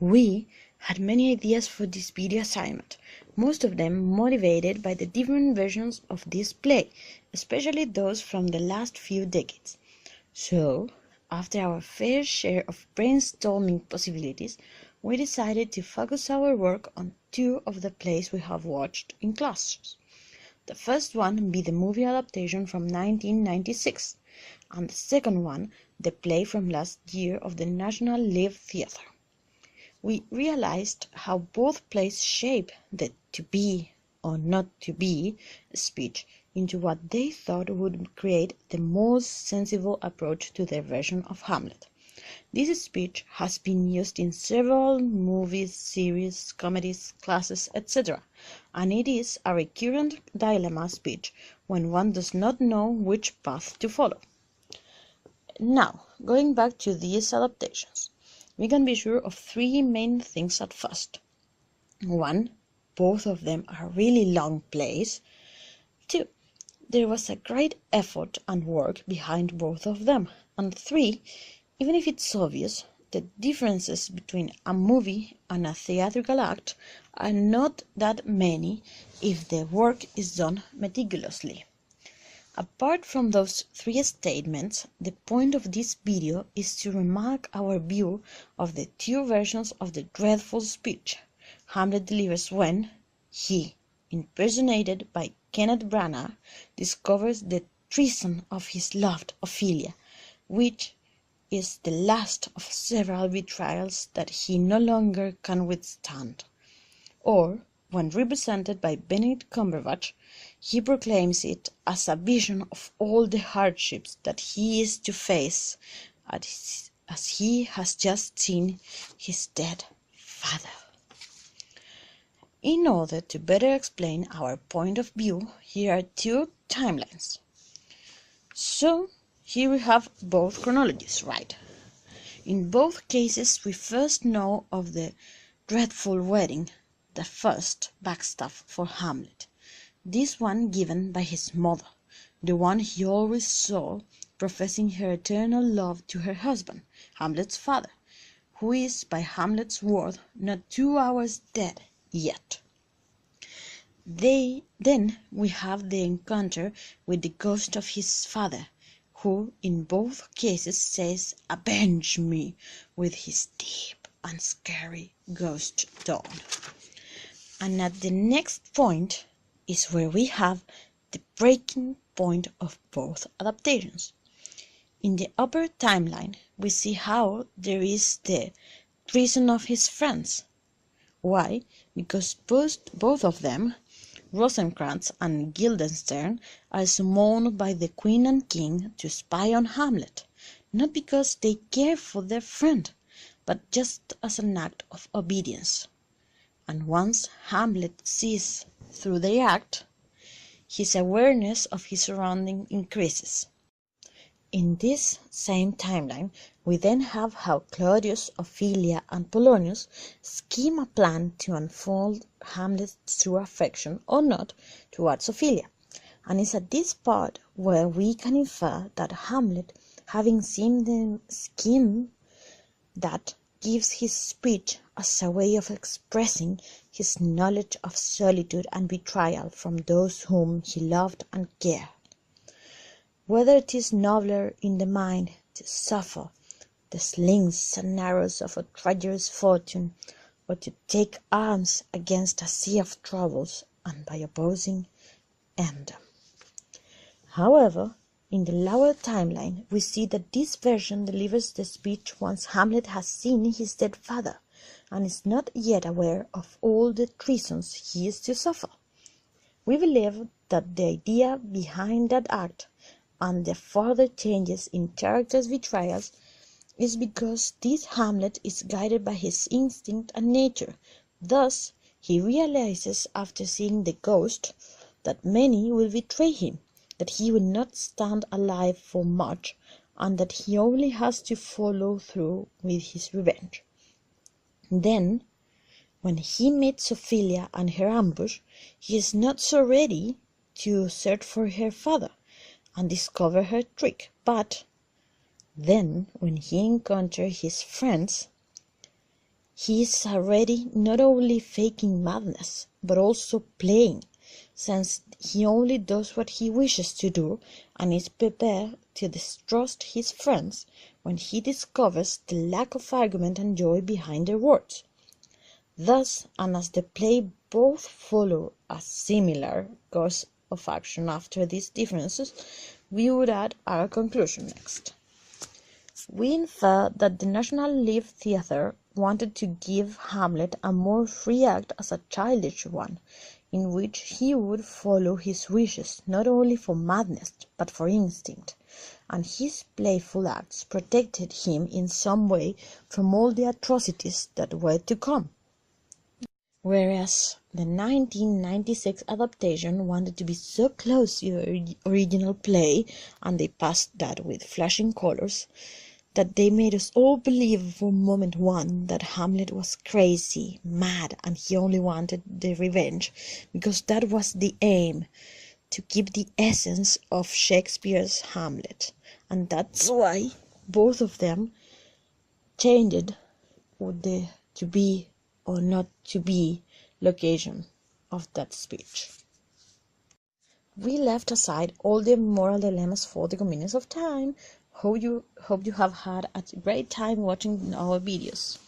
We had many ideas for this video assignment, most of them motivated by the different versions of this play, especially those from the last few decades. So, after our fair share of brainstorming possibilities, we decided to focus our work on two of the plays we have watched in classes. The first one be the movie adaptation from 1996, and the second one the play from last year of the National Live Theatre. We realized how both plays shape the to be or not to be speech into what they thought would create the most sensible approach to their version of Hamlet. This speech has been used in several movies, series, comedies, classes, etc., and it is a recurrent dilemma speech when one does not know which path to follow. Now, going back to these adaptations, we can be sure of three main things at first. 1. Both of them are really long plays. 2. There was a great effort and work behind both of them. And 3. Even if it's obvious, the differences between a movie and a theatrical act are not that many if the work is done meticulously. Apart from those three statements, the point of this video is to remark our view of the two versions of the dreadful speech Hamlet delivers when he, impersonated by Kenneth Branagh, discovers the treason of his loved Ophelia, which is the last of several betrayals that he no longer can withstand. Or, when represented by Benedict Cumberbatch, he proclaims it as a vision of all the hardships that he is to face as he has just seen his dead father. In order to better explain our point of view, here are two timelines. So, here we have both chronologies, right? In both cases, we first know of the dreadful wedding, the first backstaff for Hamlet. This one given by his mother, the one he always saw professing her eternal love to her husband, Hamlet's father, who is, by Hamlet's word, not 2 hours dead yet. Then we have the encounter with the ghost of his father, who in both cases says, "Avenge me," with his deep and scary ghost tone. And at the next point is where we have the breaking point of both adaptations. In the upper timeline, we see how there is the treason of his friends. Why? Because both of them, Rosencrantz and Guildenstern, are summoned by the Queen and King to spy on Hamlet, not because they care for their friend, but just as an act of obedience. And once Hamlet sees through the act, his awareness of his surrounding increases. In this same timeline, we then have how Claudius, Ophelia, and Polonius scheme a plan to unfold Hamlet's true affection, or not, towards Ophelia. And it's at this part where we can infer that Hamlet, having seen the scheme, that gives his speech as a way of expressing his knowledge of solitude and betrayal from those whom he loved and cared. Whether it is nobler in the mind to suffer the slings and arrows of a treacherous fortune, or to take arms against a sea of troubles, and by opposing end them. However, in the lower timeline, we see that this version delivers the speech once Hamlet has seen his dead father, and is not yet aware of all the treasons he is to suffer. We believe that the idea behind that act, and the further changes in characters' betrayals, is because this Hamlet is guided by his instinct and nature. Thus, he realizes after seeing the ghost that many will betray him, that he will not stand alive for much, and that he only has to follow through with his revenge. Then, when he meets Ophelia and her ambush, he is not so ready to search for her father and discover her trick, but then, when he encounters his friends, he is already not only faking madness, but also playing, since he only does what he wishes to do and is prepared to distrust his friends when he discovers the lack of argument and joy behind their words. Thus, and as the play both follow a similar course of action after these differences, we would add our conclusion next. We infer that the National Live Theatre wanted to give Hamlet a more free act as a childish one, in which he would follow his wishes not only for madness but for instinct, and his playful acts protected him in some way from all the atrocities that were to come. Whereas the 1996 adaptation wanted to be so close to the original play, and they passed that with flashing colors, that they made us all believe from moment one that Hamlet was crazy, mad, and he only wanted the revenge, because that was the aim, to keep the essence of Shakespeare's Hamlet. And that's why both of them changed the to be or not to be location of that speech. We left aside all the moral dilemmas for the convenience of time. Hope you have had a great time watching our videos.